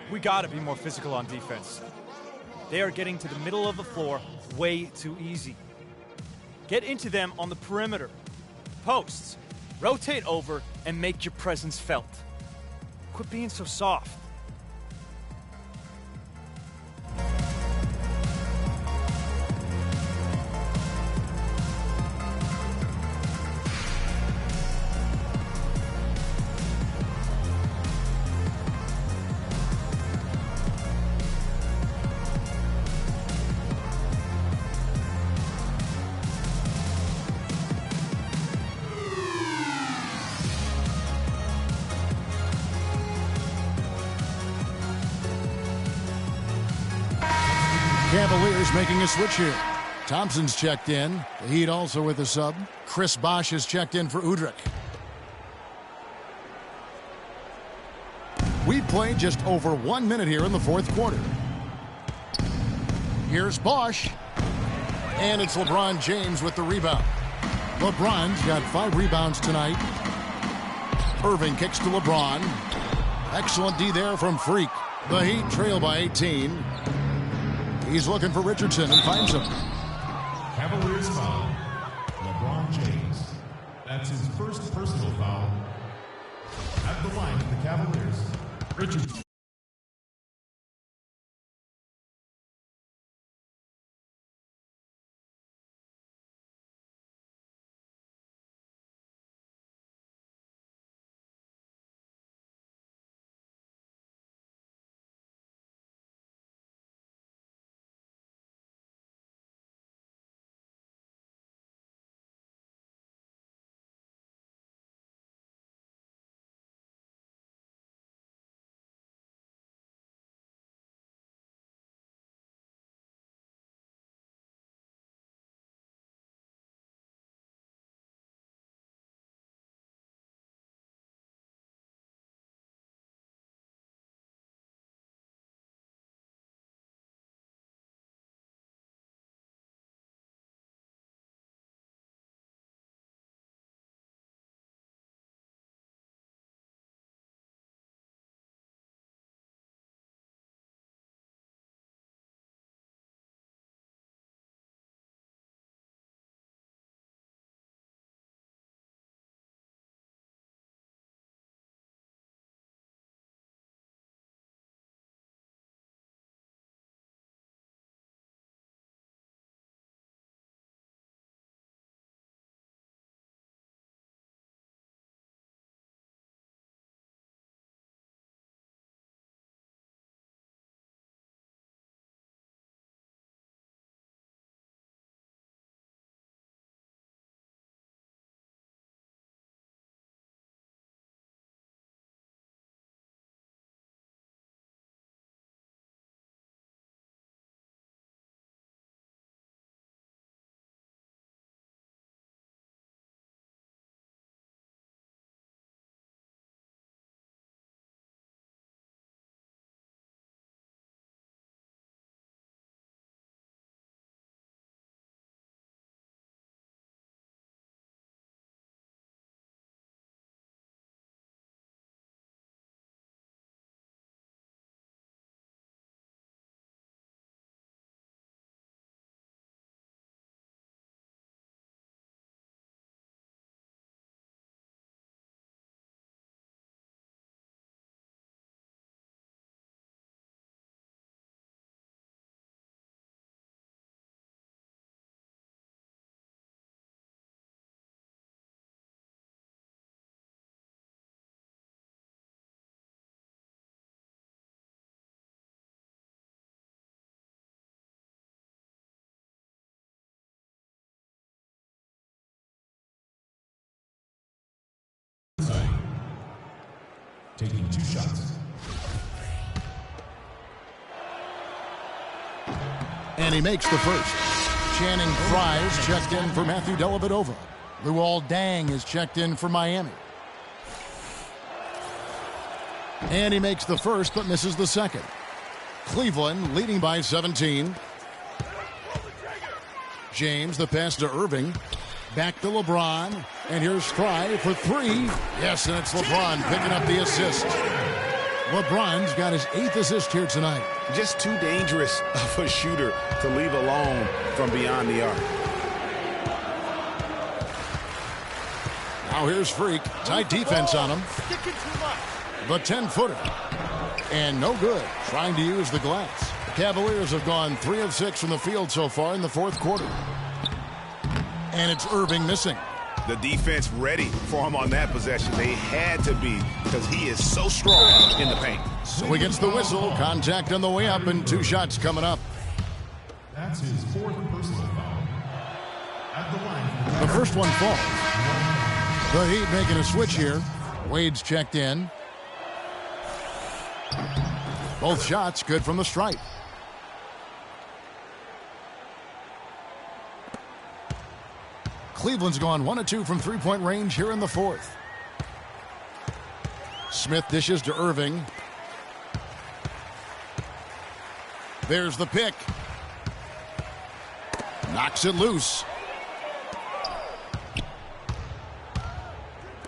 We gotta be more physical on defense. They are getting to the middle of the floor way too easy. Get into them on the perimeter. Posts. Rotate over and make your presence felt. Quit being so soft. Cavaliers making a switch here. Thompson's checked in. The Heat also with a sub. Chris Bosh is checked in for Udrih. We played just over 1 minute here in the fourth quarter. Here's Bosh. And it's LeBron James with the rebound. LeBron's got 5 rebounds tonight. Irving kicks to LeBron. Excellent D there from Freak. The Heat trail by 18. He's looking for Richardson and finds him. Cavaliers foul. LeBron James. That's his first personal foul. At the line of the Cavaliers, Richardson. Taking 2 shots. And he makes the first. Channing Frye's checked in for Matthew Dellavedova. Luol Deng is checked in for Miami. And he makes the first but misses the second. Cleveland leading by 17. James, the pass to Irving. Back to LeBron. And here's Frye for 3. Yes, and it's LeBron picking up the assist. LeBron's got his 8th assist here tonight. Just too dangerous of a shooter to leave alone from beyond the arc. Now here's Freak. Tight defense on him. The 10-footer. And no good. Trying to use the glass. The Cavaliers have gone 3 of 6 from the field so far in the fourth quarter. And it's Irving missing. The defense ready for him on that possession. They had to be because he is so strong in the paint. So he gets the whistle. Contact on the way up and 2 shots coming up. That's his 4th personal foul. At the line. The first one falls. The Heat making a switch here. Wade's checked in. Both shots good from the stripe. Cleveland's gone 1 of 2 from three-point range here in the fourth. Smith dishes to Irving. There's the pick. Knocks it loose.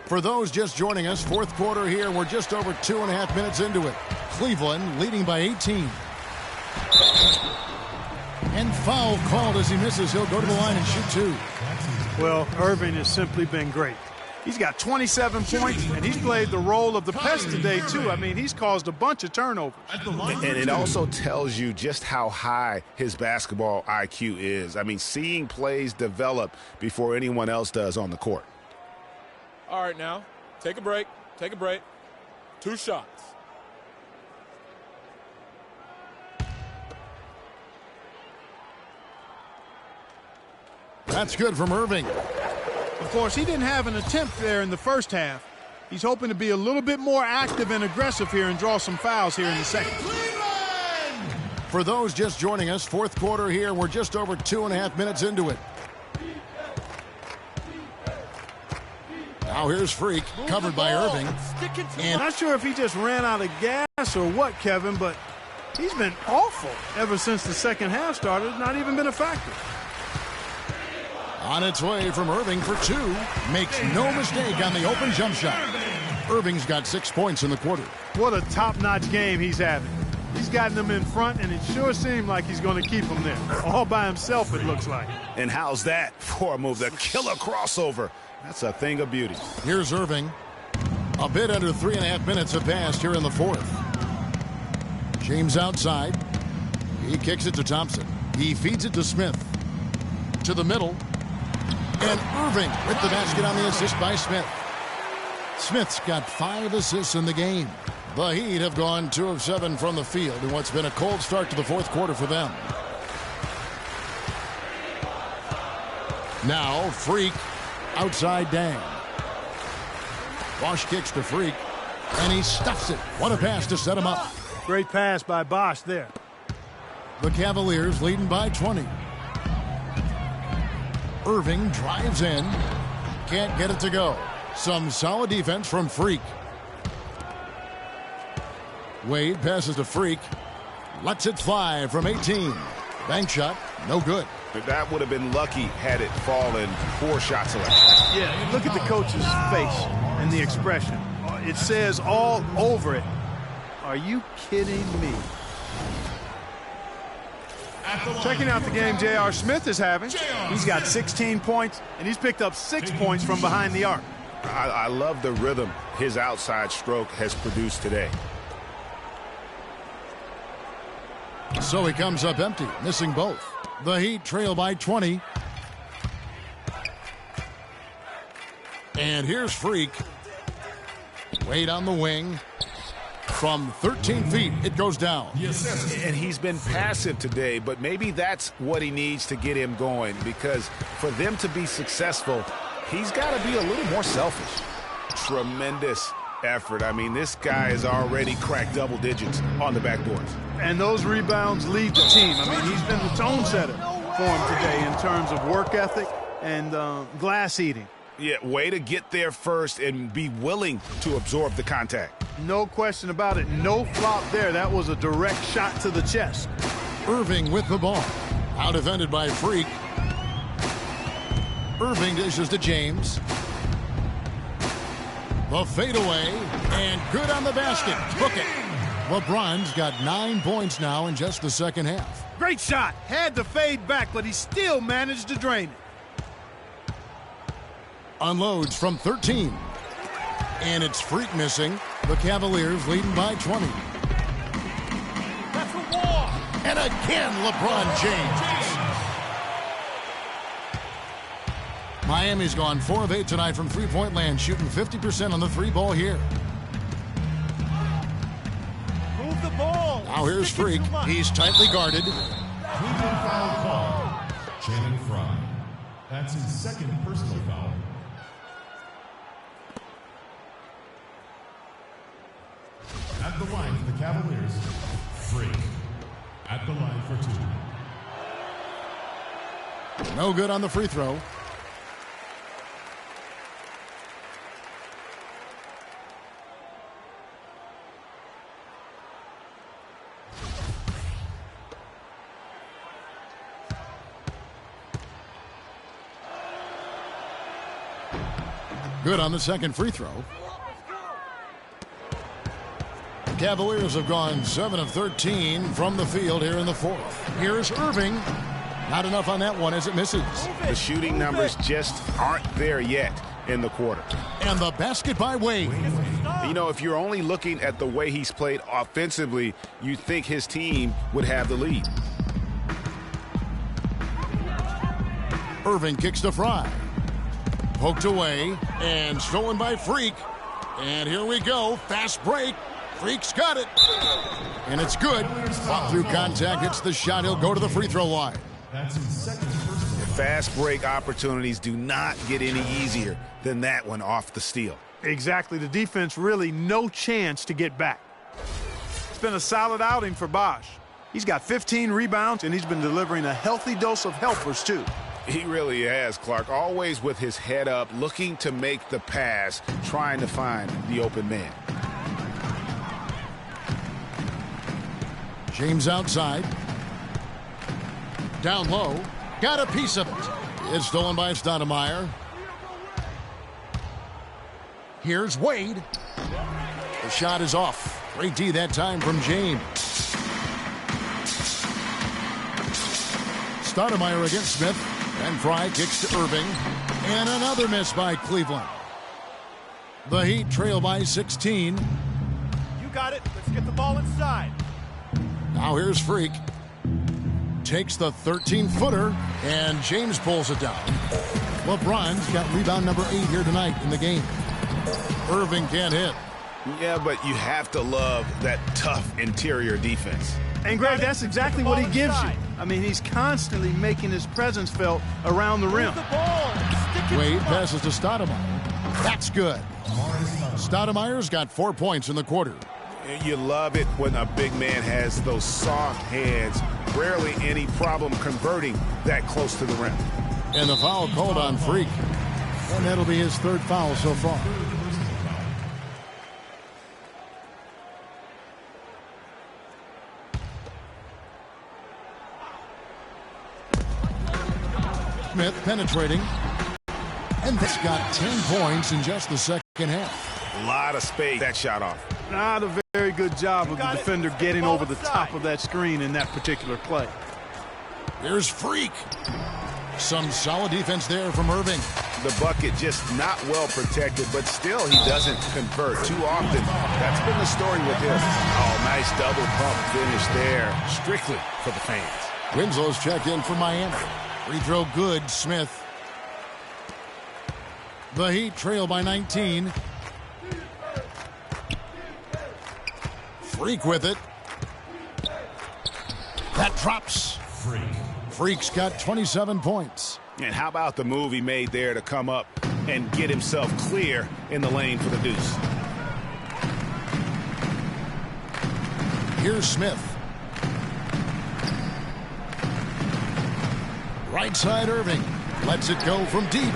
For those just joining us, fourth quarter here. We're just over 2.5 minutes into it. Cleveland leading by 18. And foul called as he misses. He'll go to the line and shoot 2. Well, Irving has simply been great. He's got 27 points, and he's played the role of the pest today, too. I mean, he's caused a bunch of turnovers. And it also tells you just how high his basketball IQ is. I mean, seeing plays develop before anyone else does on the court. All right, now, take a break. Take a break. 2 shots. That's good from Irving. Of course, he didn't have an attempt there in the first half. He's hoping to be a little bit more active and aggressive here and draw some fouls here in the second. For those just joining us, fourth quarter here. We're just over 2.5 minutes into it. Now here's Freak, covered by Irving. And not sure if he just ran out of gas or what, Kevin, but he's been awful ever since the second half started. Not even been a factor. On its way from Irving for 2. Makes no mistake on the open jump shot. Irving's got 6 points in the quarter. What a top-notch game he's having. He's gotten them in front, and it sure seemed like he's going to keep them there. All by himself, it looks like. And how's that for a move? The killer crossover. That's a thing of beauty. Here's Irving. A bit under 3.5 minutes have passed here in the fourth. James outside. He kicks it to Thompson. He feeds it to Smith. To the middle. And Irving with the basket on the assist by Smith. Smith's got 5 assists in the game. The Heat have gone 2 of 7 from the field in what's been a cold start to the fourth quarter for them. Now Freak outside Dan. Bosch kicks to Freak, and he stuffs it. What a pass to set him up. Great pass by Bosch there. The Cavaliers leading by 20. Irving drives in. Can't get it to go. Some solid defense from Freak. Wade passes to Freak. Lets it fly from 18. Bank shot, no good. That would have been lucky had it fallen. Poor shot selection. Yeah, look at the coach's face and the expression. It says all over it, are you kidding me? Checking out the game J.R. Smith is having. He's got 16 points, and he's picked up 6 points from behind the arc. I love the rhythm his outside stroke has produced today. So he comes up empty, missing both. The Heat trail by 20. And here's Freak. Wade on the wing. From 13 feet, it goes down. And he's been passive today, but maybe that's what he needs to get him going, because for them to be successful, he's got to be a little more selfish. Tremendous effort. I mean, this guy has already cracked double digits on the backboards. And those rebounds lead the team. I mean, he's been the tone setter for him today in terms of work ethic and glass eating. Yeah, way to get there first and be willing to absorb the contact. No question about it. No flop there. That was a direct shot to the chest. Irving with the ball. Out defended by Freak. Irving dishes to James. The fadeaway, and good on the basket. Book it. LeBron's got 9 points now in just the second half. Great shot. Had to fade back, but he still managed to drain it. Unloads from 13. And it's Freak missing. The Cavaliers leading by 20. That's a wall. And again, LeBron James. Miami's gone 4 of 8 tonight from three-point land, shooting 50% on the three ball here. Move the ball. Now here's Freak. He's tightly guarded. Cleveland foul call. Channing Frye. That's his second personal foul. At the line for the Cavaliers, Freak. At the line for 2. No good on the free throw. Good on the second free throw. The Cavaliers have gone 7 of 13 from the field here in the fourth. Here's Irving. Not enough on that one as it misses. The shooting numbers just aren't there yet in the quarter. And the basket by Wade. You know, if you're only looking at the way he's played offensively, you'd think his team would have the lead. Irving kicks to Frye. Poked away and stolen by Freak. And here we go. Fast break. Freak's got it. And it's good. Fought through contact. Hits the shot. He'll go to the free throw line. That's his second personal. Fast break opportunities do not get any easier than that one off the steal. Exactly. The defense really no chance to get back. It's been a solid outing for Bosh. He's got 15 rebounds, and he's been delivering a healthy dose of helpers, too. He really has, Clark. Always with his head up, looking to make the pass, trying to find the open man. James outside. Down low. Got a piece of it. It's stolen by Stoudemire. Here's Wade. The shot is off. Great D that time from James. Stoudemire against Smith. And Frye kicks to Irving. And another miss by Cleveland. The Heat trail by 16. You got it. Let's get the ball inside. Now here's Freak. Takes the 13-footer, and James pulls it down. LeBron's got rebound number 8 here tonight in the game. Irving can't hit. Yeah, but you have to love that tough interior defense. And, Greg, that's exactly what he gives you. I mean, he's constantly making his presence felt around the rim. Wade passes to Stoudemire. That's good. Stoudemire's got 4 points in the quarter. You love it when a big man has those soft hands. Rarely any problem converting that close to the rim. And the foul called on Freak. And that'll be his 3rd foul so far. Smith penetrating. And that's got 10 points in just the second half. A lot of space. That shot off. Not a very good job of the defender getting over the top of that screen in that particular play. Here's Freak. Some solid defense there from Irving. The bucket just not well protected, but still he doesn't convert too often. That's been the story with him. Oh, nice double pump finish there. Strictly for the fans. Winslow's checked in for Miami. Free throw good, Smith. The Heat trail by 19. Freak with it. That drops. Freak's got 27 points. And how about the move he made there to come up and get himself clear in the lane for the deuce? Here's Smith. Right side Irving. Lets it go from deep.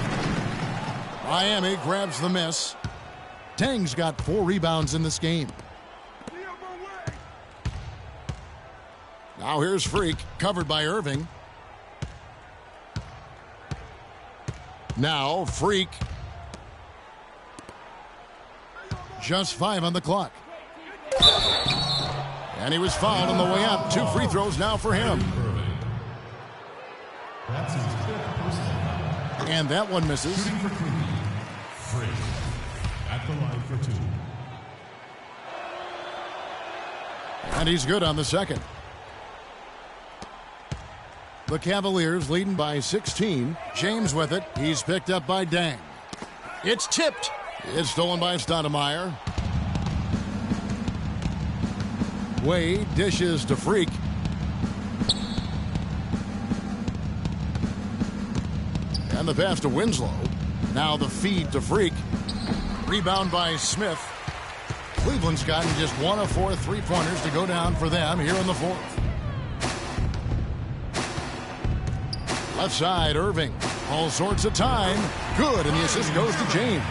Miami grabs the miss. Tang's got 4 rebounds in this game. Now here's Freak, covered by Irving. Now Freak. Just 5 on the clock. And he was fouled on the way up. 2 free throws now for him. That's his 5th personal foul. And that one misses. Shooting for Cleveland, Free. At the line for 2. And he's good on the second. The Cavaliers leading by 16. James with it. He's picked up by Dang. It's tipped. It's stolen by Stoudemire. Wade dishes to Freak. And the pass to Winslow. Now the feed to Freak. Rebound by Smith. Cleveland's gotten just 1 of 4 3-pointers to go down for them here in the 4th. Left side, Irving. All sorts of time. Good, and the assist goes to James.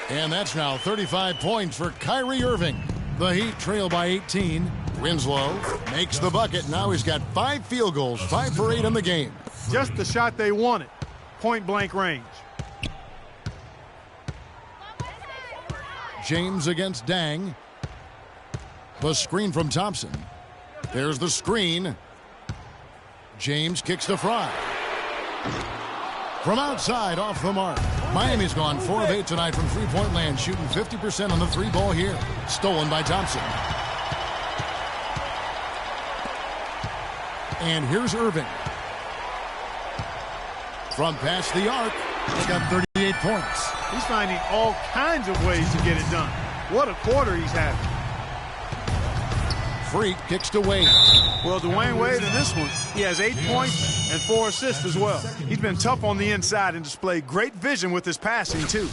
And that's now 35 points for Kyrie Irving. The Heat trail by 18. Winslow makes the bucket. Now he's got 5 field goals, 5 for 8 in the game. Just the shot they wanted. Point-blank range. James against Dang. The screen from Thompson. There's the screen. James kicks to Fry. From outside, off the mark. Miami's gone 4 of 8 tonight from three-point land, shooting 50% on the 3-ball here. Stolen by Thompson. And here's Irving. From past the arc, he's got 38 points. He's finding all kinds of ways to get it done. What a quarter he's having. Freak kicks to Wade. Well, Dwayne Wade in this one, he has 8 points and 4 assists as well. He's been tough on the inside and displayed great vision with his passing, too.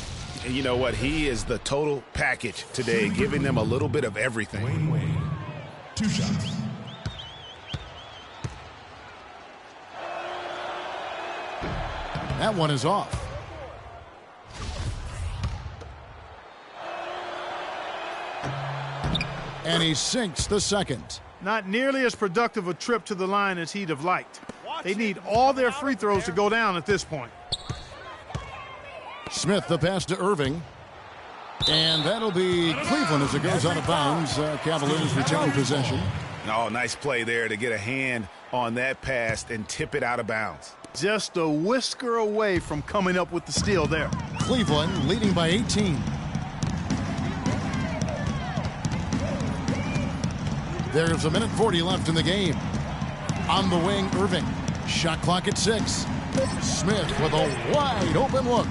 And you know what? He is the total package today, giving them a little bit of everything. Dwayne Wade, 2 shots. That one is off. And he sinks the second. Not nearly as productive a trip to the line as he'd have liked. They need all their free throws to go down at this point. Smith the pass to Irving. And that'll be Cleveland as it goes out of bounds. Cavaliers retain possession. Oh, nice play there to get a hand on that pass and tip it out of bounds. Just a whisker away from coming up with the steal there. Cleveland leading by 18. There's 1:40 left in the game. On the wing, Irving. Shot clock at 6. Smith with a wide open look.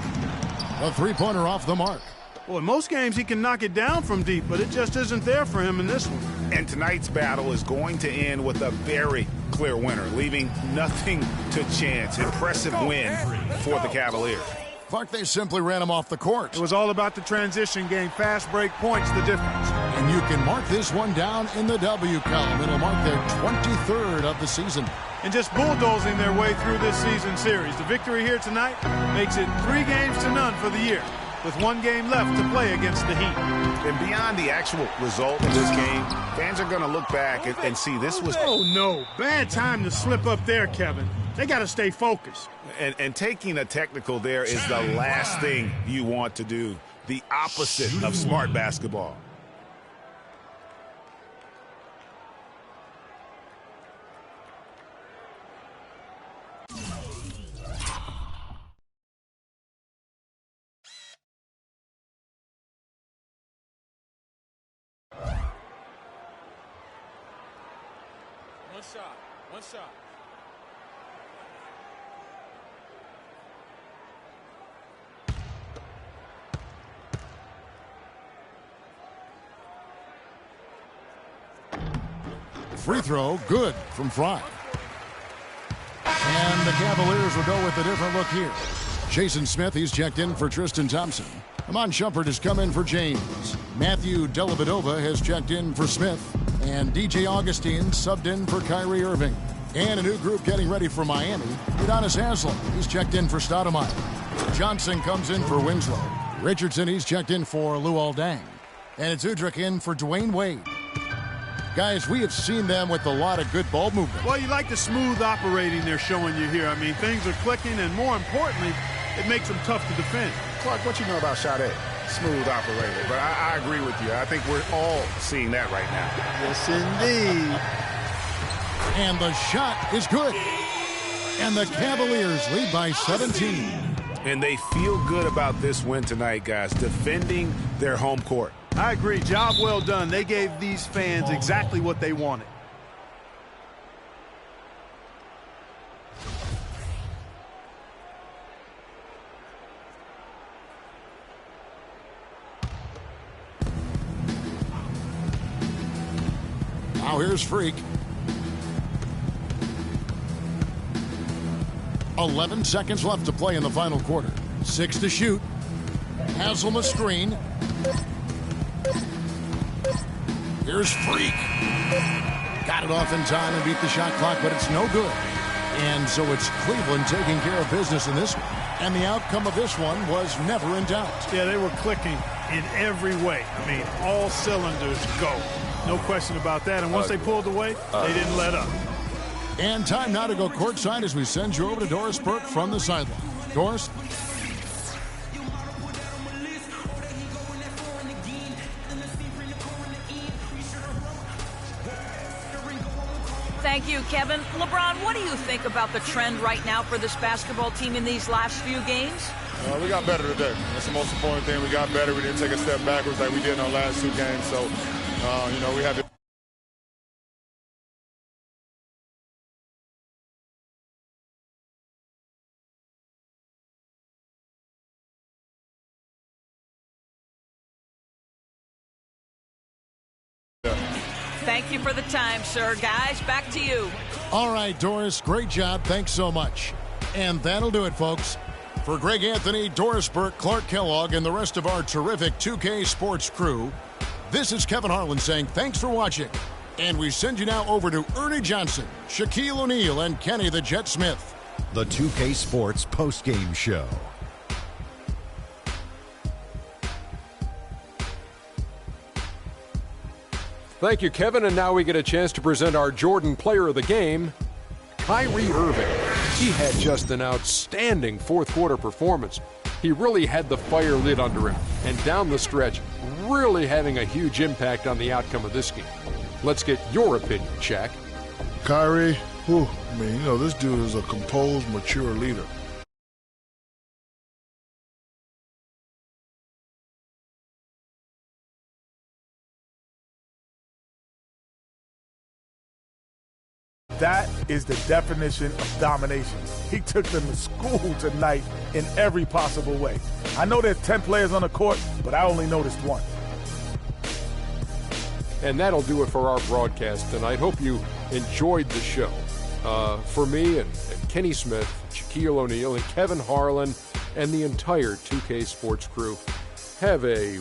A 3-pointer off the mark. Well, in most games he can knock it down from deep, but it just isn't there for him in this one. And tonight's battle is going to end with a very clear winner, leaving nothing to chance. Impressive win for the Cavaliers. Clark, they simply ran him off the court. It was all about the transition game. Fast break points, the difference. And you can mark this one down in the W column. It'll mark their 23rd of the season. And just bulldozing their way through this season series. The victory here tonight makes it 3-0 for the year, with 1 game left to play against the Heat. And beyond the actual result of this game, fans are going to look back and see this was... Oh, no. Bad time to slip up there, Kevin. They got to stay focused. And taking a technical there is the last thing you want to do. The opposite of smart basketball. One shot. Free throw, good from Fry. And the Cavaliers will go with a different look here. Jason Smith, he's checked in for Tristan Thompson. Amon Shumpert has come in for James. Matthew Dellavedova has checked in for Smith. And DJ Augustine subbed in for Kyrie Irving. And a new group getting ready for Miami. Udonis Haslem, he's checked in for Stoudemire. Johnson comes in for Winslow. Richardson, he's checked in for Luol Deng. And it's Udrich in for Dwayne Wade. Guys, we have seen them with a lot of good ball movement. Well, you like the smooth operating they're showing you here. I mean, things are clicking, and more importantly, it makes them tough to defend. Clark, what you know about Sade? Smooth operator. But I agree with you. I think we're all seeing that right now. Yes, indeed. And the shot is good. And the Cavaliers lead by 17. And they feel good about this win tonight, guys, defending their home court. I agree. Job well done. They gave these fans exactly what they wanted. Now here's Freak. 11 seconds left to play in the final quarter. 6 to shoot. Haslam a screen. Here's Freak. Got it off in time and beat the shot clock, but it's no good. And so it's Cleveland taking care of business in this one. And the outcome of this one was never in doubt. Yeah, they were clicking in every way. I mean, all cylinders go. No question about that. And once they pulled away, they didn't let up. And time now to go courtside as we send you over to Doris Burke from the sideline. Doris? Thank you, Kevin. LeBron, what do you think about the trend right now for this basketball team in these last few games? We got better today. That's the most important thing. We got better. We didn't take a step backwards like we did in our last 2 games. So, we had to. Thank you for the time, sir. Guys, back to you. All right, Doris, great job. Thanks so much. And that'll do it, folks. For Greg Anthony, Doris Burke, Clark Kellogg, and the rest of our terrific 2K Sports crew, this is Kevin Harlan saying thanks for watching. And we send you now over to Ernie Johnson, Shaquille O'Neal, and Kenny the Jet Smith. The 2K Sports postgame show. Thank you, Kevin. And now we get a chance to present our Jordan Player of the Game, Kyrie Irving. He had just an outstanding fourth quarter performance. He really had the fire lit under him, and down the stretch, really having a huge impact on the outcome of this game. Let's get your opinion, Shaq. Kyrie, this dude is a composed, mature leader. That is the definition of domination. He took them to school tonight in every possible way. I know there's 10 players on the court, but I only noticed one. And that'll do it for our broadcast tonight. Hope you enjoyed the show. For me and Kenny Smith, Shaquille O'Neal, and Kevin Harlan, and the entire 2K Sports crew, have a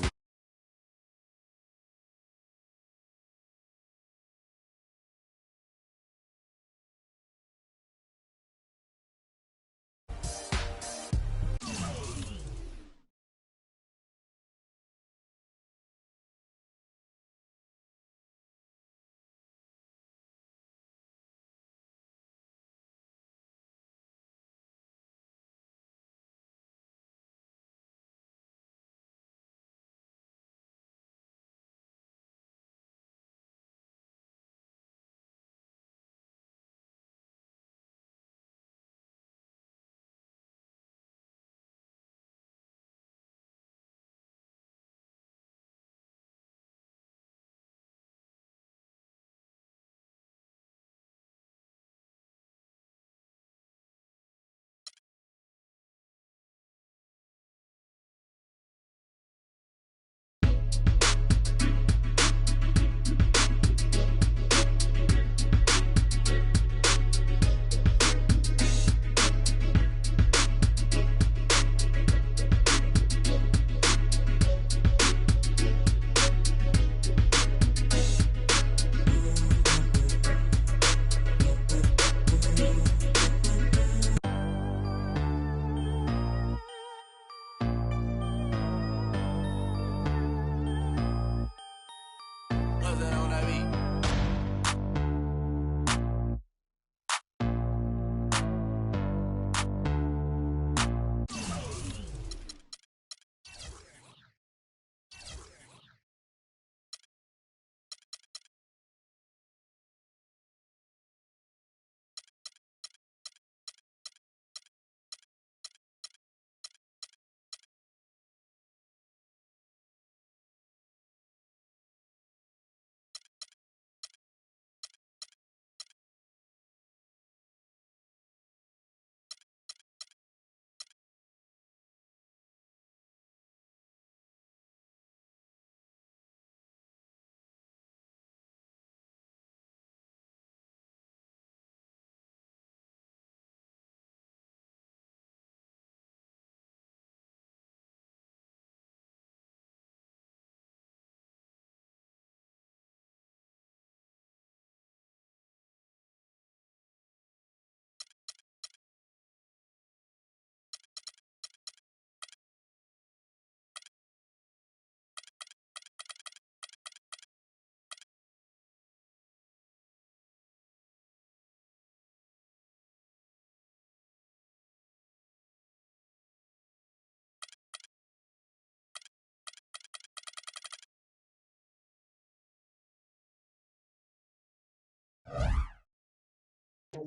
Check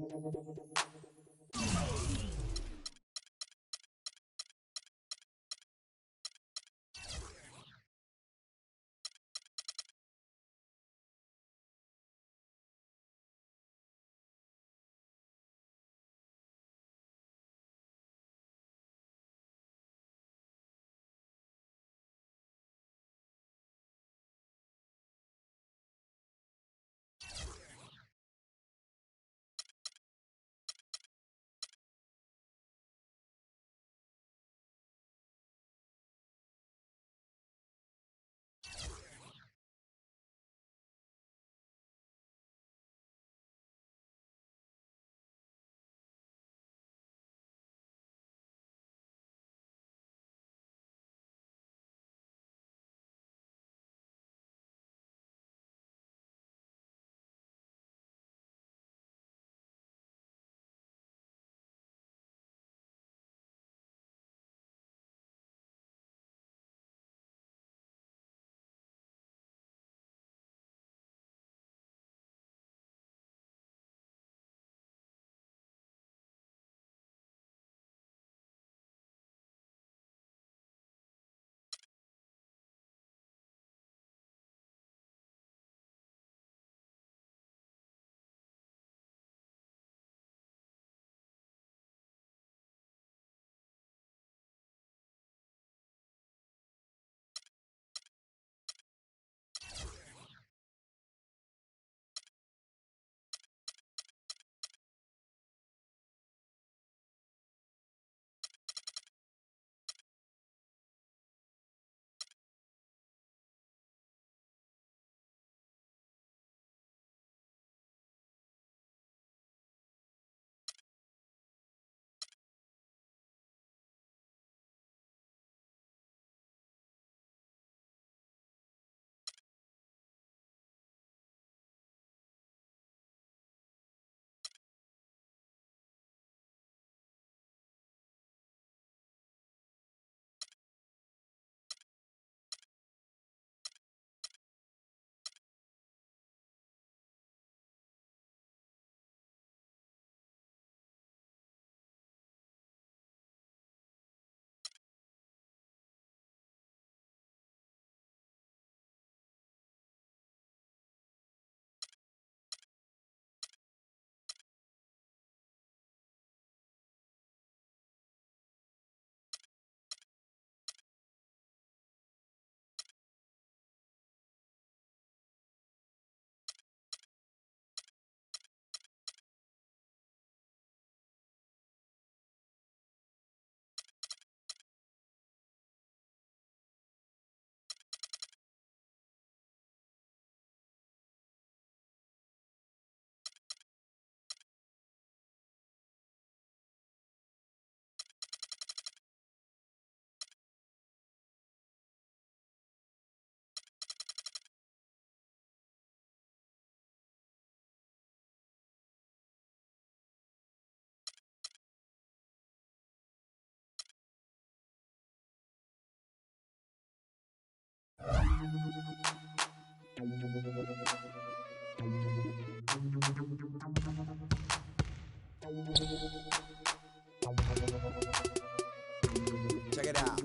it out.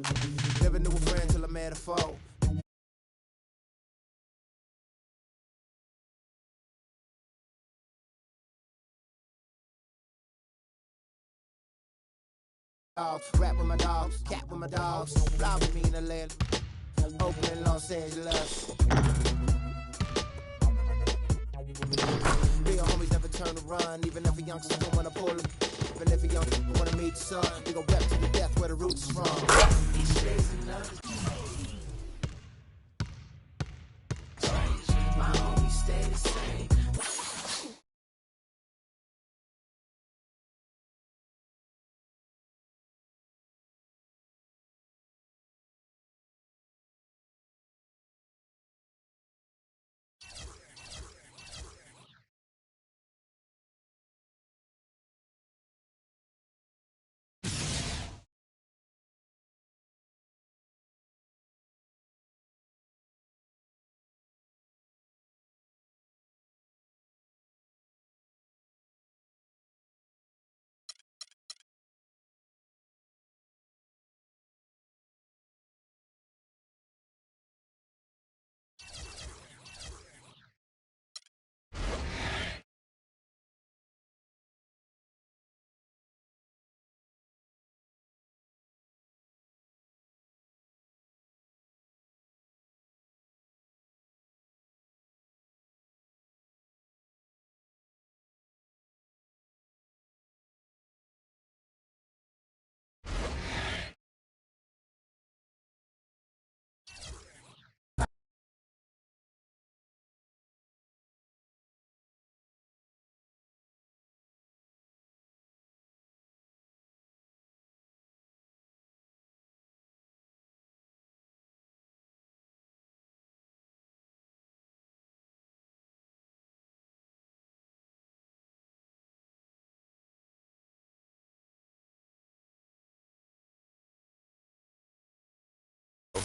Never knew a friend till I met a foe. Rap with my dogs, cat with my dogs, fly with me in the land. Oakland, Los Angeles. Real homies never turn to run, even if a youngster don't wanna pull it. Even if a youngster don't wanna meet the sun, we gon' rep to the death where the roots is from. Each day's another.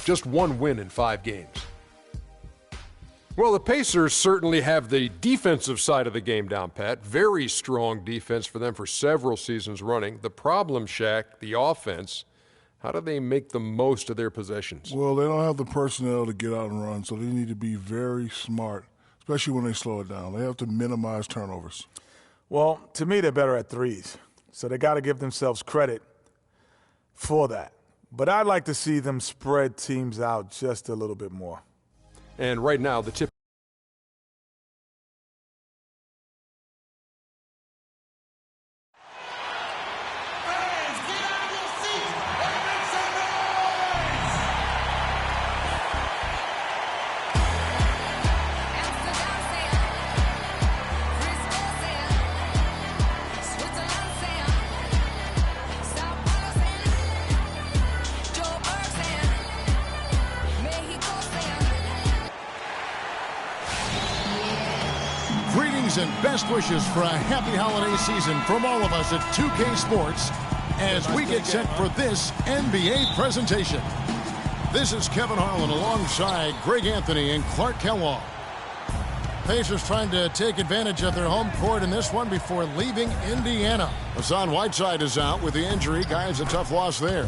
Just one win in 5 games. Well, the Pacers certainly have the defensive side of the game down pat. Very strong defense for them for several seasons running. The problem, Shaq, the offense, how do they make the most of their possessions? Well, they don't have the personnel to get out and run, so they need to be very smart, especially when they slow it down. They have to minimize turnovers. Well, to me, they're better at threes, so they got to give themselves credit for that. But I'd like to see them spread teams out just a little bit more. And right now, the tip. And best wishes for a happy holiday season from all of us at 2K Sports as we get set for this NBA presentation. This is Kevin Harlan alongside Greg Anthony and Clark Kellogg. Pacers trying to take advantage of their home court in this one before leaving Indiana. Hassan Whiteside is out with the injury. Guys, a tough loss there.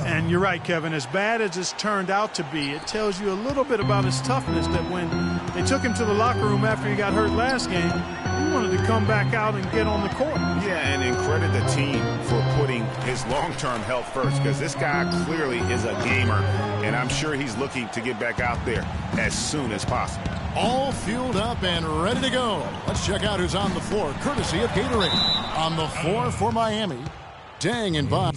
And you're right, Kevin. As bad as it's turned out to be, it tells you a little bit about his toughness, that when they took him to the locker room after he got hurt last game, he wanted to come back out and get on the court. Yeah, and credit the team for putting his long-term health first, because this guy clearly is a gamer, and I'm sure he's looking to get back out there as soon as possible. All fueled up and ready to go. Let's check out who's on the floor, courtesy of Gatorade. On the floor for Miami, Dang and Bob.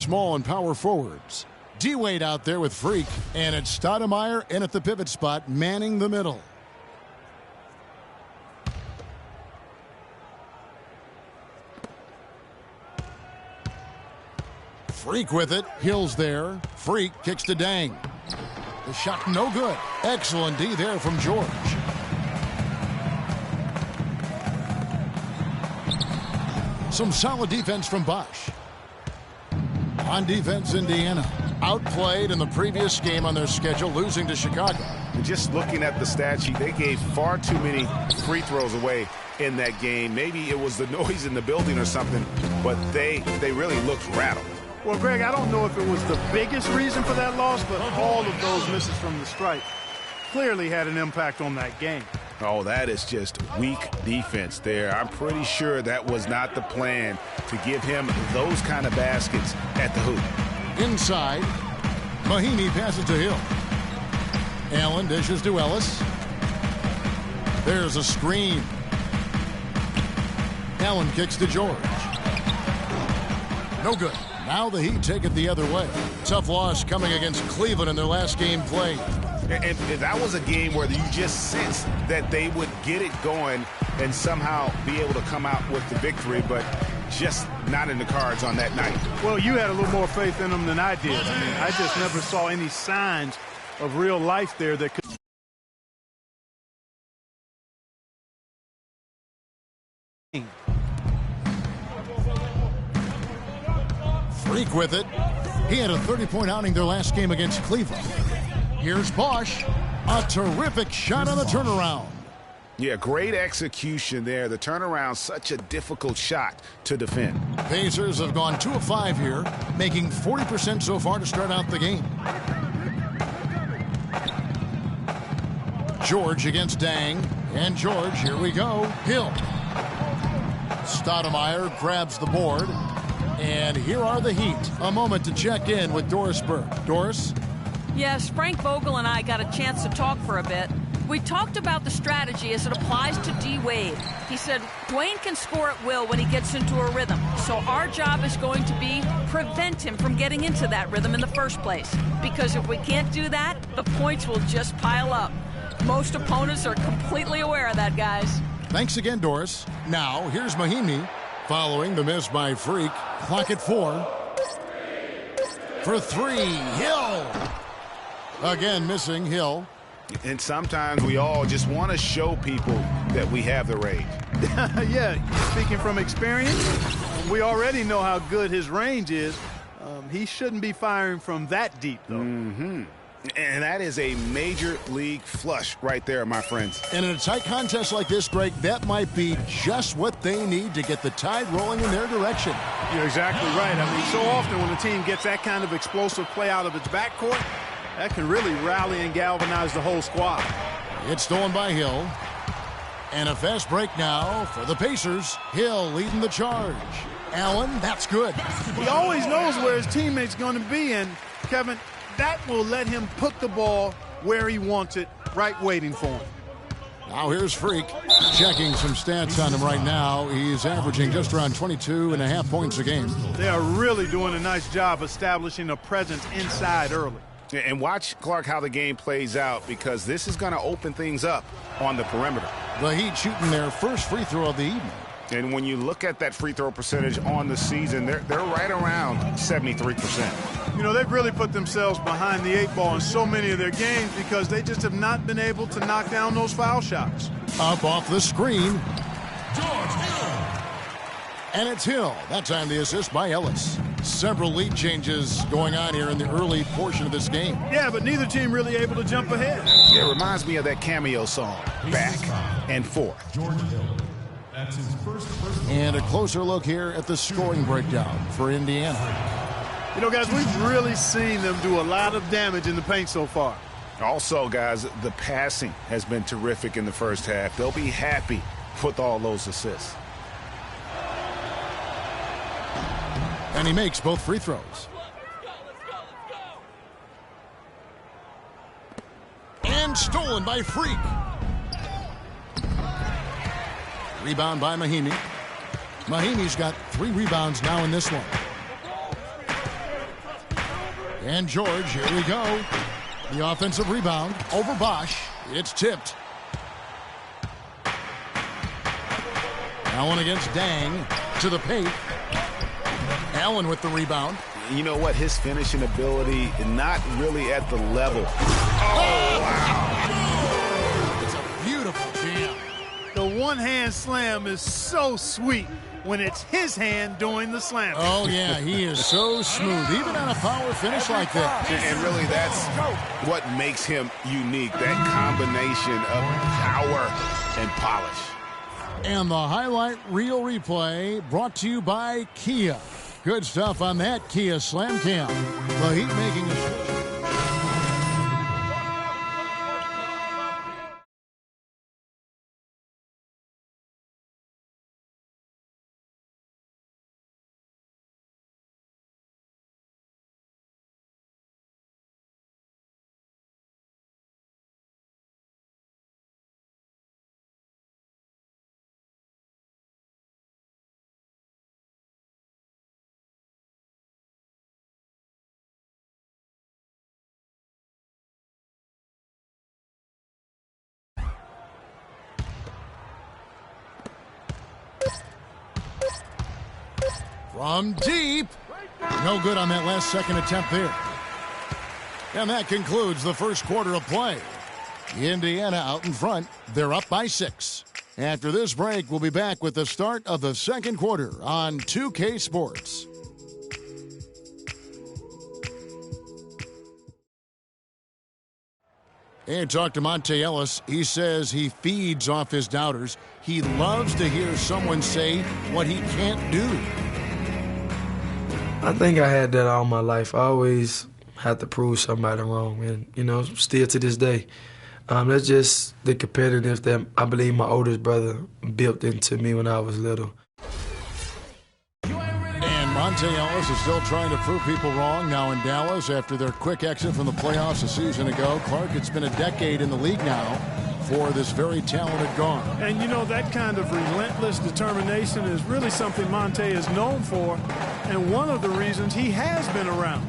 Small and power forwards. D-Wade out there with Freak, and it's Stoudemire in at the pivot spot, manning the middle. Freak with it. Hill's there. Freak kicks to Dang. The shot no good. Excellent D there from George. Some solid defense from Bosch. On defense, Indiana outplayed in the previous game on their schedule, losing to Chicago. And just looking at the stat sheet, they gave far too many free throws away in that game. Maybe it was the noise in the building or something, but they really looked rattled. Well, Greg, I don't know if it was the biggest reason for that loss, but all of those misses from the stripe clearly had an impact on that game. Oh, that is just weak defense there. I'm pretty sure that was not the plan, to give him those kind of baskets at the hoop. Inside, Mahinmi passes to Hill. Allen dishes to Ellis. There's a screen. Allen kicks to George. No good. Now the Heat take it the other way. Tough loss coming against Cleveland in their last game played. And that was a game where you just sensed that they would get it going and somehow be able to come out with the victory, but just not in the cards on that night. Well, you had a little more faith in them than I did. I mean, I just never saw any signs of real life there that could. Freak with it. He had a 30-point outing their last game against Cleveland. Here's Bosch. A terrific shot on the turnaround. Yeah, great execution there. The turnaround, such a difficult shot to defend. Pacers have gone 2 of 5 here, making 40% so far to start out the game. George against Dang. And George, here we go. Hill. Stoudemire grabs the board. And here are the Heat. A moment to check in with Doris Burke. Doris? Yes, Frank Vogel and I got a chance to talk for a bit. We talked about the strategy as it applies to D. Wade. He said Dwayne can score at will when he gets into a rhythm. So our job is going to be prevent him from getting into that rhythm in the first place. Because if we can't do that, the points will just pile up. Most opponents are completely aware of that, guys. Thanks again, Doris. Now, here's Mahimi following the miss by Freak. Clock at 4. For 3, Hill. Again, missing Hill. And sometimes we all just want to show people that we have the range. Yeah, speaking from experience, we already know how good his range is. He shouldn't be firing from that deep, though. Mm-hmm. And that is a major league flush right there, my friends. And in a tight contest like this, Greg, that might be just what they need to get the tide rolling in their direction. You're exactly right. I mean, so often when a team gets that kind of explosive play out of its backcourt, that can really rally and galvanize the whole squad. It's stolen by Hill. And a fast break now for the Pacers. Hill leading the charge. Allen, that's good. He always knows where his teammate's going to be, and, Kevin, that will let him put the ball where he wants it, right waiting for him. Now here's Freak. Checking some stats on him right now. He's averaging just around 22.5 points a game. They are really doing a nice job establishing a presence inside early. And watch, Clark, how the game plays out, because this is going to open things up on the perimeter. The Heat shooting their first free throw of the evening. And when you look at that free throw percentage on the season, they're right around 73%. You know, they've really put themselves behind the 8 ball in so many of their games because they just have not been able to knock down those foul shots. Up off the screen. George Hill. And it's Hill. That time the assist by Ellis. Several lead changes going on here in the early portion of this game. Yeah, but neither team really able to jump ahead. Yeah, it reminds me of that cameo song, Back and Forth. George Hill. That's his first personal. And a closer look here at the scoring breakdown for Indiana. You know, guys, we've really seen them do a lot of damage in the paint so far. Also, guys, the passing has been terrific in the first half. They'll be happy with all those assists. And he makes both free throws. And stolen by Freak. Rebound by Mahimi. Mahimi's got 3 rebounds now in this one. And George, here we go. The offensive rebound over Bosch. It's tipped. Allen against Dang to the paint. Allen with the rebound. You know what? His finishing ability, not really at the level. Oh, wow. It's a beautiful jam. The one-hand slam is so sweet when it's his hand doing the slam. Oh, yeah, he is so smooth, even on a power finish like that. And really, that's what makes him unique, that combination of power and polish. And the highlight reel replay brought to you by Kia. Good stuff on that Kia Slam Cam. The Heat making a switch. From deep. No good on that last second attempt there. And that concludes the first quarter of play. Indiana out in front. They're up by 6. After this break, we'll be back with the start of the second quarter on 2K Sports. And talk to Monte Ellis. He says he feeds off his doubters. He loves to hear someone say what he can't do. I think I had that all my life. I always had to prove somebody wrong, and, you know, still to this day. That's just the competitiveness that I believe my oldest brother built into me when I was little. And Monte Ellis is still trying to prove people wrong now in Dallas after their quick exit from the playoffs a season ago. Clark, it's been a decade in the league now for this very talented guard. And you know, that kind of relentless determination is really something Monte is known for, and one of the reasons he has been around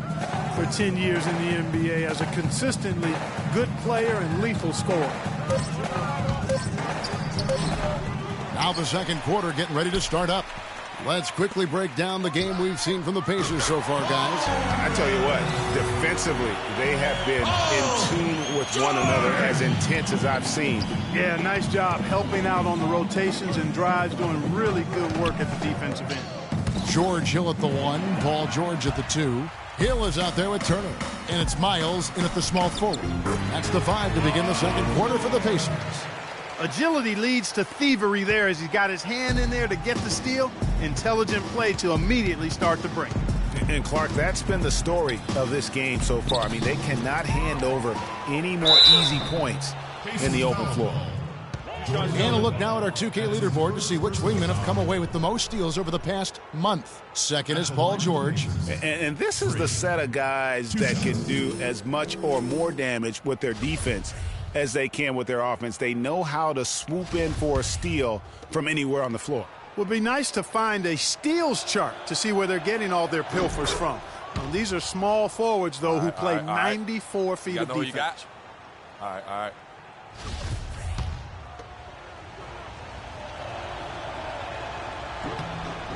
for 10 years in the NBA as a consistently good player and lethal scorer. Now the second quarter getting ready to start up. Let's quickly break down the game we've seen from the Pacers so far, guys. I tell you what, defensively, they have been in tune with one another as intense as I've seen. Yeah, nice job helping out on the rotations and drives, doing really good work at the defensive end. George Hill at the 1, Paul George at the 2. Hill is out there with Turner, and it's Miles in at the small forward. That's the 5 to begin the second quarter for the Pacers. Agility leads to thievery there as he's got his hand in there to get the steal. Intelligent play to immediately start the break. And Clark, that's been the story of this game so far. I mean, they cannot hand over any more easy points in the open floor. And a look now at our 2K leaderboard to see which wingmen have come away with the most steals over the past month. Second is Paul George. And this is the set of guys that can do as much or more damage with their defense as they can with their offense. They know how to swoop in for a steal from anywhere on the floor. Would be nice to find a steals chart to see where they're getting all their pilfers from. These are small forwards, though, who play 94 feet of defense. You got? All right.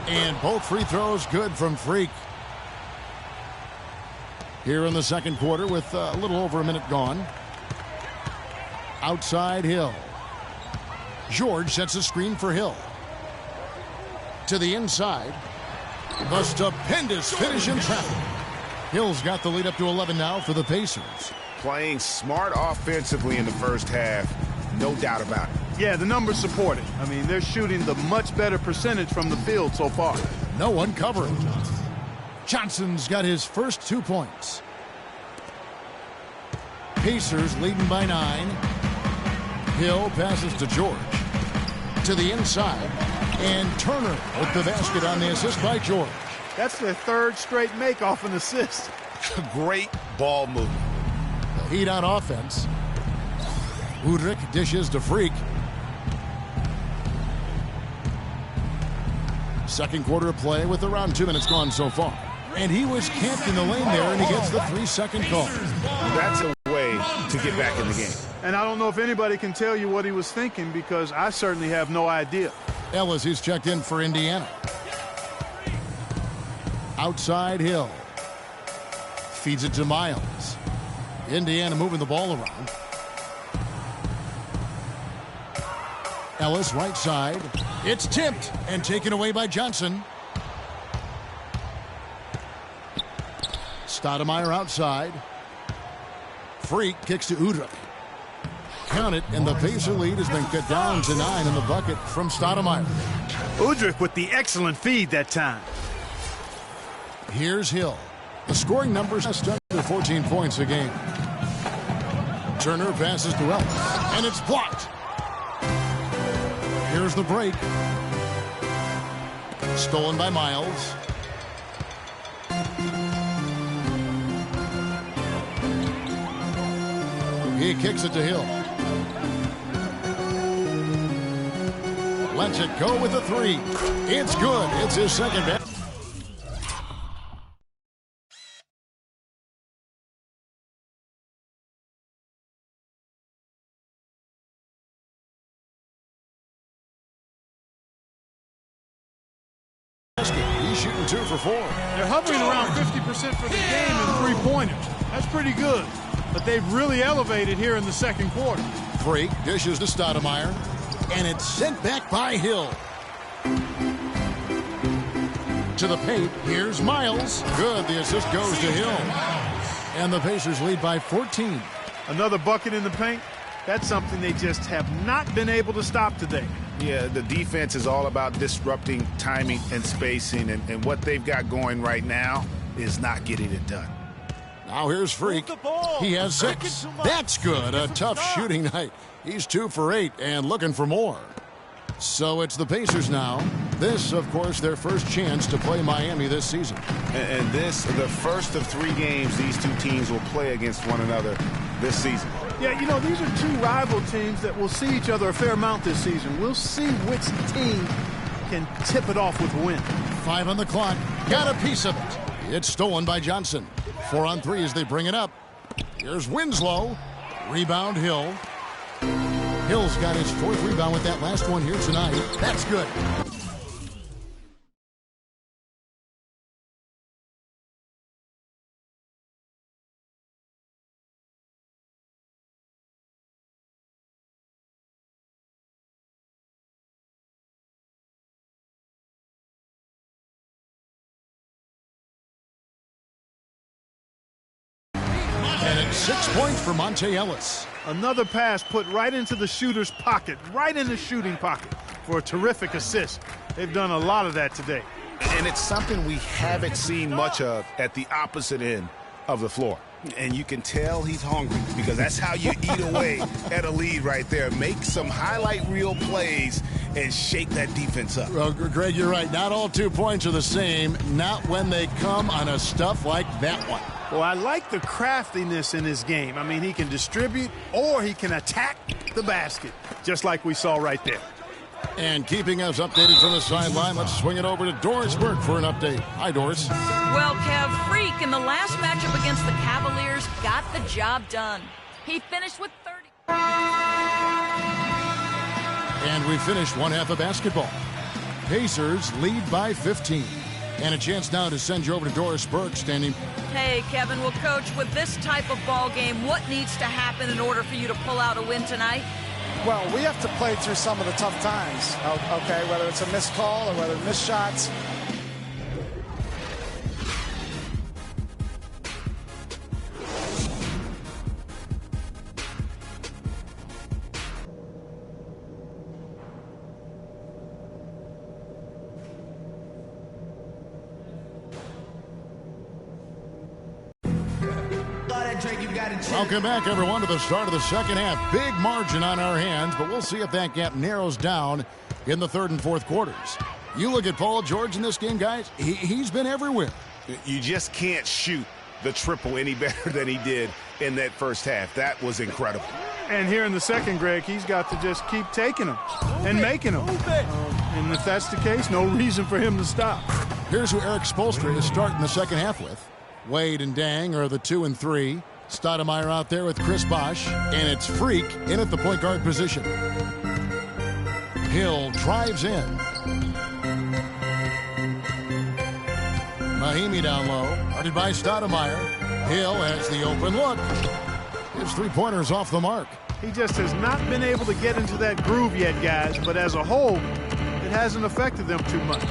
And both free throws good from Freak. Here in the second quarter with a little over a minute gone. Outside Hill. George sets a screen for Hill. To the inside. The stupendous finish in traffic. Hill's got the lead up to 11 now for the Pacers. Playing smart offensively in the first half, no doubt about it. Yeah, the numbers support it. I mean, they're shooting the much better percentage from the field so far. No one covering. Johnson's got his first 2 points. Pacers leading by 9. Hill passes to George. To the inside. And Turner with the basket on the assist by George. That's their third straight make off an assist. Great ball movement. The Heat on offense. Udrich dishes to Freak. Second quarter of play with around 2 minutes gone so far. And he was camped in the lane there, and he gets the 3-second call. That's a way to get back in the game. And I don't know if anybody can tell you what he was thinking, because I certainly have no idea. Ellis, who's checked in for Indiana. Outside Hill. Feeds it to Miles. Indiana moving the ball around. Ellis right side. It's tipped and taken away by Johnson. Stoudemire outside. Freak kicks to Udrich. Count it, and the Pacer lead has been cut down to 9 in the bucket from Stoudemire. Udrich with the excellent feed that time. Here's Hill. The scoring numbers just under 14 points a game. Turner passes to Ellis, and it's blocked. Here's the break. Stolen by Miles. He kicks it to Hill. Lets it go with a 3. It's good. It's his second basket. He's shooting 2 for 4. They're hovering around 50% for the game in three-pointers. That's pretty good. But they've really elevated here in the second quarter. Freak dishes to Stoudemire, and it's sent back by Hill. To the paint, here's Miles. Good, the assist goes to Hill. And the Pacers lead by 14. Another bucket in the paint. That's something they just have not been able to stop today. Yeah, the defense is all about disrupting timing and spacing, and what they've got going right now is not getting it done. Now here's Freak. He has 6. That's good. A tough shooting night. He's 2 for 8 and looking for more. So it's the Pacers now. This, of course, their first chance to play Miami this season. And this, the first of 3 games these two teams will play against one another this season. Yeah, you know, these are 2 rival teams that will see each other a fair amount this season. We'll see which team can tip it off with a win. 5 on the clock. Got a piece of it. It's stolen by Johnson. 4 on 3 as they bring it up. Here's Winslow. Rebound Hill. Hill's got his 4th rebound with that last one here tonight. That's good. And it's 6 points for Monte Ellis. Another pass put right into the shooter's pocket, right in the shooting pocket for a terrific assist. They've done a lot of that today. And it's something we haven't seen much of at the opposite end of the floor. And you can tell he's hungry because that's how you eat away at a lead right there. Make some highlight reel plays and shake that defense up. Well, Greg, you're right. Not all 2 points are the same. Not when they come on a stuff like that one. Well, I like the craftiness in his game. I mean, he can distribute or he can attack the basket, just like we saw right there. And keeping us updated from the sideline, let's swing it over to Doris Burke for an update. Hi, Doris. Well, Kev, Freak in the last matchup against the Cavaliers got the job done. He finished with 30. And we finished one half of basketball. Pacers lead by 15. And a chance now to send you over to Doris Burke standing. Hey, Kevin, well, Coach, with this type of ball game, what needs to happen in order for you to pull out a win tonight? Well, we have to play through some of the tough times, okay, whether it's a missed call or whether missed shots. Welcome back, everyone, to the start of the second half. Big margin on our hands, but we'll see if that gap narrows down in the 3rd and 4th quarters. You look at Paul George in this game, guys. He's been everywhere. You just can't shoot the triple any better than he did in that first half. That was incredible. And here in the second, Greg, he's got to just keep taking them and making them. And if that's the case, no reason for him to stop. Here's who Eric Spoelstra is starting the second half with. Wade and Dang are the 2 and 3. Stoudemire out there with Chris Bosh, and it's Freak in at the point guard position. Hill drives in. Mahimi down low, guarded by Stoudemire. Hill has the open look. His 3-pointers off the mark. He just has not been able to get into that groove yet, guys, but as a whole, it hasn't affected them too much.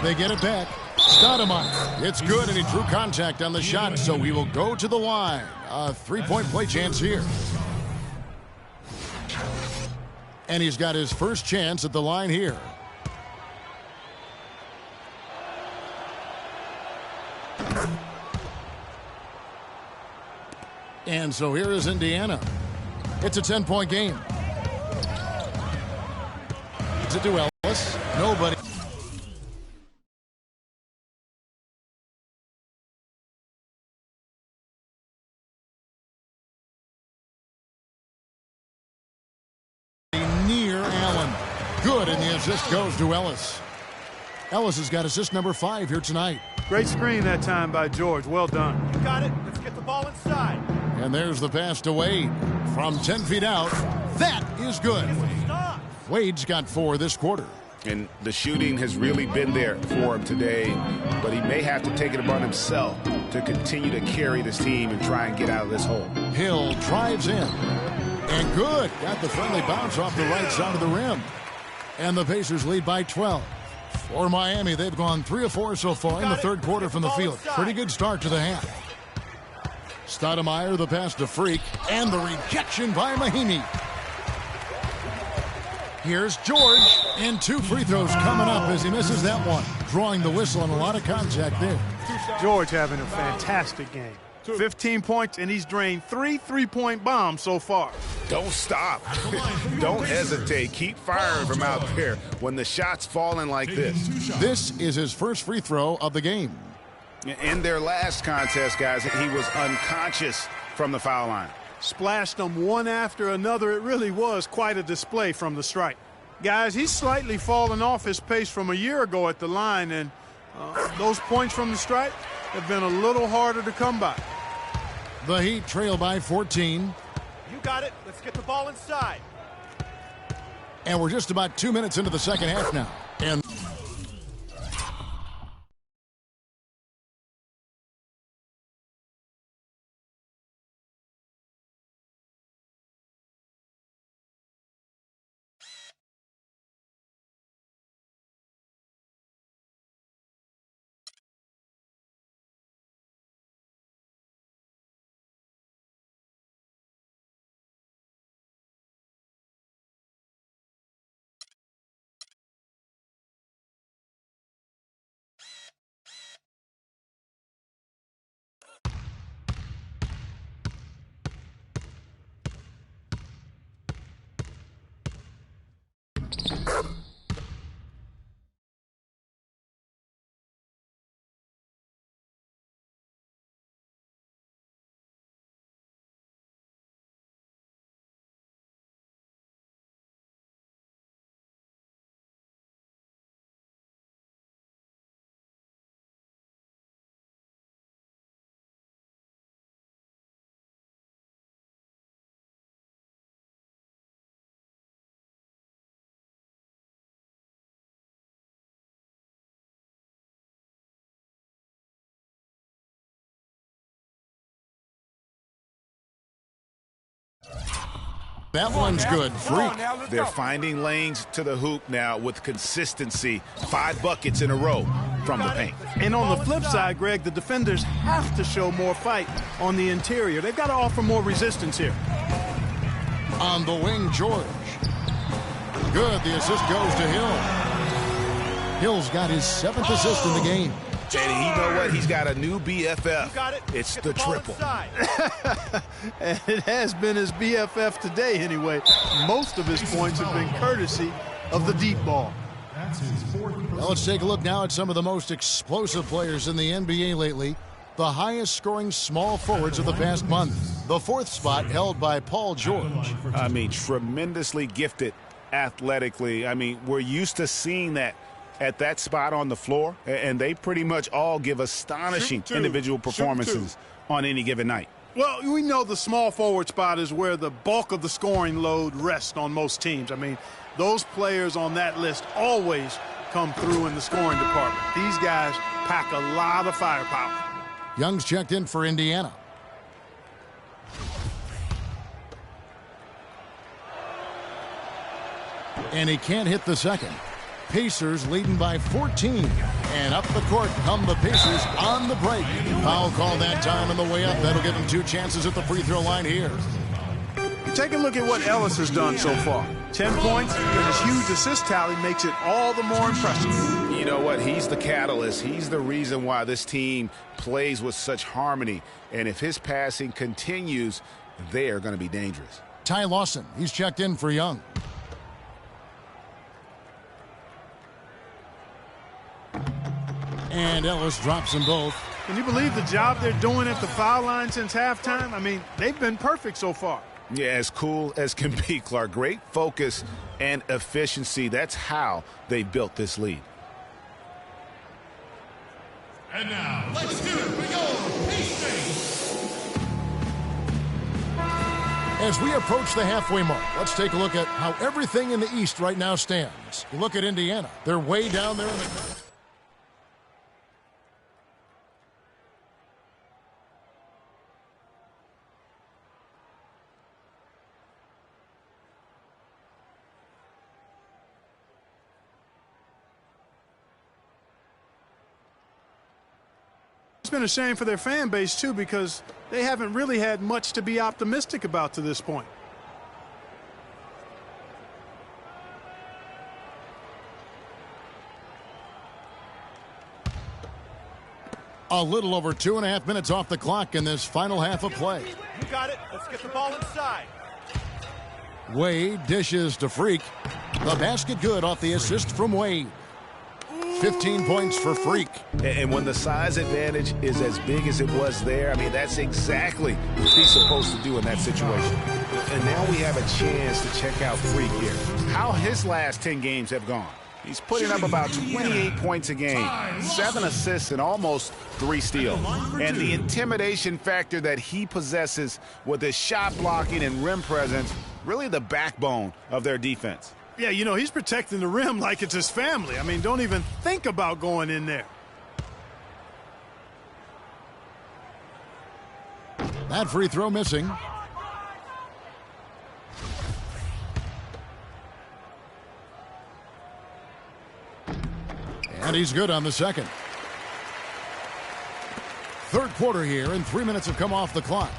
They get it back. Stoudemire. It's good, and he drew contact on the shot, so he will go to the line. A 3-point play chance here. And he's got his first chance at the line here. And so here is Indiana. It's a 10-point game. It's a to Ellis. Nobody. Near Allen. Good, and the assist goes to Ellis. Ellis has got assist number 5 here tonight. Great screen that time by George. Well done. You got it. Let's get the ball inside. And there's the pass to Wade. From 10 feet out. That is good. Wade's got 4 this quarter. And the shooting has really been there for him today, but he may have to take it upon himself to continue to carry this team and try and get out of this hole. Hill drives in. And good. Got the friendly bounce off the right side of the rim. And the Pacers lead by 12. For Miami, they've gone 3 of 4 so far in the third quarter from the field. Pretty good start to the half. Stoudemire, the pass to Freak, and the rejection by Mahimi. Here's George, and 2 free throws coming up as he misses that one. Drawing the whistle and a lot of contact there. George having a fantastic game. 15 points, and he's drained 3 3-point bombs so far. Don't stop. Don't hesitate. Keep firing from out there when the shot's falling like this. This is his first free throw of the game. In their last contest, guys, he was unconscious from the foul line. Splashed them one after another. It really was quite a display from the stripe. Guys, he's slightly fallen off his pace from a year ago at the line, and those points from the stripe have been a little harder to come by. The Heat trail by 14. You got it. Let's get the ball inside. And we're just about 2 minutes into the second half now. And that one's good. Free. They're finding lanes to the hoop now with consistency. 5 buckets in a row from the paint. And on the flip side, Greg, the defenders have to show more fight on the interior. They've got to offer more resistance here. On the wing, George. Good. The assist goes to Hill. Hill's got his 7th assist in the game. And you know what? He's got a new BFF. It's the triple. And it has been his BFF today anyway. Most of his points have been courtesy of the deep ball. Well, let's take a look now at some of the most explosive players in the NBA lately. The highest scoring small forwards of the past month. The 4th spot held by Paul George. I mean, tremendously gifted athletically. I mean, we're used to seeing that at that spot on the floor, and they pretty much all give astonishing individual performances on any given night. Well, we know the small forward spot is where the bulk of the scoring load rests on most teams. I mean, those players on that list always come through in the scoring department. These guys pack a lot of firepower. Young's checked in for Indiana. And he can't hit the second. Pacers leading by 14. And up the court come the Pacers on the break. Foul call that time on the way up. That'll give them 2 chances at the free throw line here. Take a look at what Ellis has done so far. 10 points and his huge assist tally makes it all the more impressive. You know what? He's the catalyst. He's the reason why this team plays with such harmony. And if his passing continues, they are going to be dangerous. Ty Lawson, he's checked in for Young. And Ellis drops them both. Can you believe the job they're doing at the foul line since halftime? I mean, they've been perfect so far. Yeah, as cool as can be, Clark. Great focus and efficiency. That's how they built this lead. And now, let's hear it for your Pacers. As we approach the halfway mark, let's take a look at how everything in the East right now stands. You look at Indiana. They're way down there in the... It's been a shame for their fan base, too, because they haven't really had much to be optimistic about to this point. A little over 2.5 minutes off the clock in this final half of play. You got it. Let's get the ball inside. Wade dishes to Freak. The basket good off the assist from Wade. 15 points for Freak. And when the size advantage is as big as it was there, I mean, that's exactly what he's supposed to do in that situation. And now we have a chance to check out Freak here. How his last 10 games have gone. He's putting up about 28 points a game, 7 assists, and almost 3 steals. And the intimidation factor that he possesses with his shot blocking and rim presence, really the backbone of their defense. Yeah, you know, he's protecting the rim like it's his family. I mean, don't even think about going in there. That free throw missing. And he's good on the second. Third quarter here, and 3 minutes have come off the clock.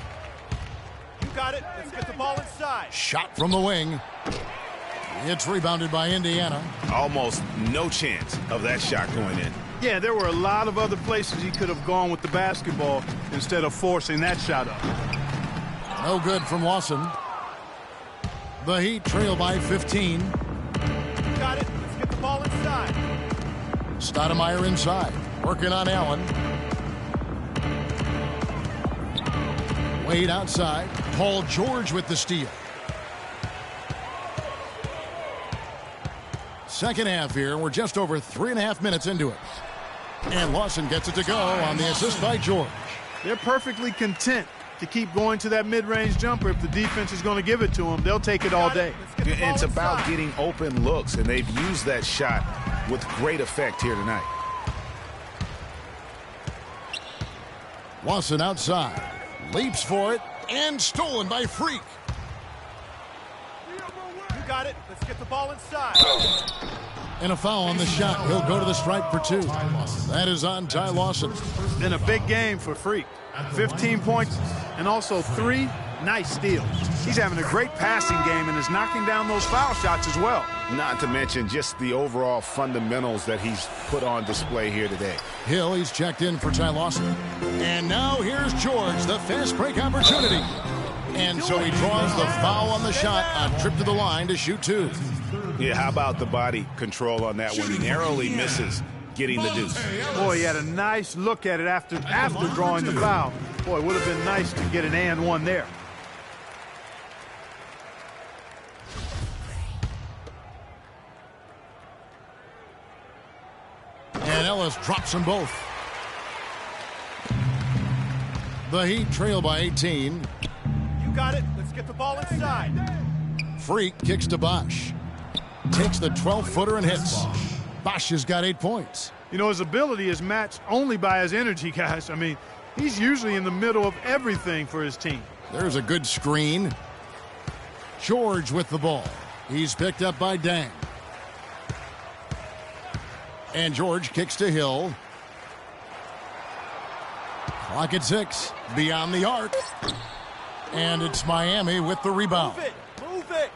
You got it. Let's get the ball inside. Shot from the wing. It's rebounded by Indiana. Almost no chance of that shot going in. Yeah, there were a lot of other places he could have gone with the basketball instead of forcing that shot up. No good from Lawson. The Heat trail by 15. You got it. Let's get the ball inside. Stoudemire inside. Working on Allen. Wade outside. Paul George with the steal. Second half here. We're just over 3.5 minutes into it. And Lawson gets it to go on the assist by George. They're perfectly content to keep going to that mid-range jumper. If the defense is going to give it to them, they'll take it all day. It's about getting open looks, and they've used that shot with great effect here tonight. Lawson outside. Leaps for it, and stolen by Freak. You got it. Let's get the ball inside. And a foul on the shot. He'll go to the stripe for 2. That is on Ty Lawson. Been a big game for Freak. 15 points and also 3 nice steals. He's having a great passing game and is knocking down those foul shots as well. Not to mention just the overall fundamentals that he's put on display here today. Hill, he's checked in for Ty Lawson. And now here's George, the fast break opportunity. And so he draws the foul on the shot, a trip to the line to shoot 2. Yeah, how about the body control on that one? Narrowly misses getting the deuce. Boy, he had a nice look at it after drawing the foul. Boy, it would have been nice to get an and one there. And Ellis drops them both. The Heat trail by 18. You got it. Let's get the ball inside. Freak kicks to Bosch. Takes the 12-footer and hits. Bosch has got 8 points. You know, his ability is matched only by his energy, guys. I mean, he's usually in the middle of everything for his team. There's a good screen. George with the ball. He's picked up by Dang. And George kicks to Hill. Clock at 6. Beyond the arc. And it's Miami with the rebound. Move it. Move it.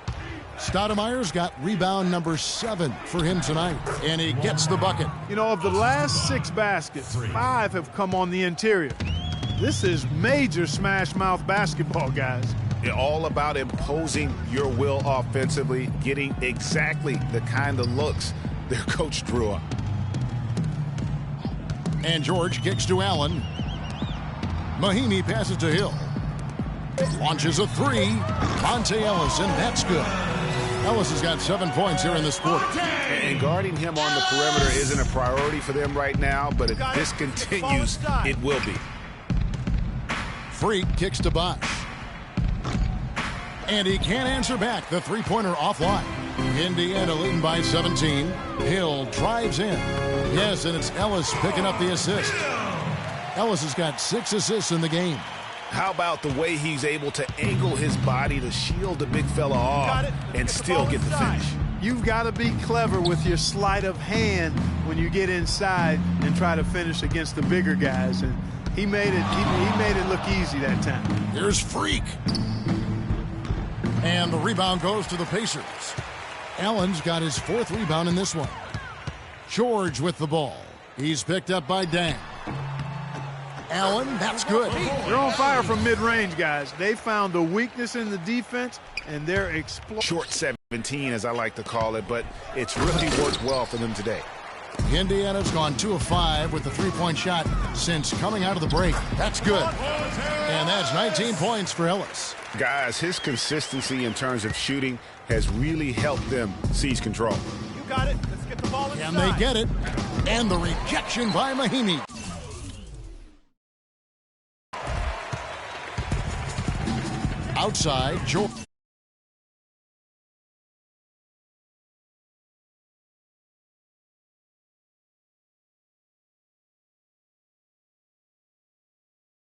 Stoudemire's got rebound number 7 for him tonight, and he gets the bucket. You know, of the last 6 baskets, 5 have come on the interior. This is major smash mouth basketball, guys. All about imposing your will offensively, getting exactly the kind of looks their coach drew up. And George kicks to Allen. Mahinmi passes to Hill. Launches a 3. Monte Ellis, and that's good. Ellis has got 7 points here in this quarter. And guarding him on the perimeter isn't a priority for them right now, but if this continues, it will be. Freak kicks to Bosch. And he can't answer back. The three-pointer offline. Indiana leading by 17. Hill drives in. Yes, and it's Ellis picking up the assist. Ellis has got 6 assists in the game. How about the way he's able to angle his body to shield the big fella off and still get the finish? You've got to be clever with your sleight of hand when you get inside and try to finish against the bigger guys. And he made it. He made it look easy that time. Here's Freak. And the rebound goes to the Pacers. Allen's got his 4th rebound in this one. George with the ball. He's picked up by Dang. Allen, that's good. They're on fire from mid-range, guys. They found the weakness in the defense, and they're exploding. Short 17, as I like to call it, but it's really worked well for them today. Indiana's gone 2 of 5 with the three-point shot since coming out of the break. That's good. And that's 19 points for Ellis. Guys, his consistency in terms of shooting has really helped them seize control. You got it. Let's get the ball inside. And they get it. And the rejection by Mahinmi. Outside, George.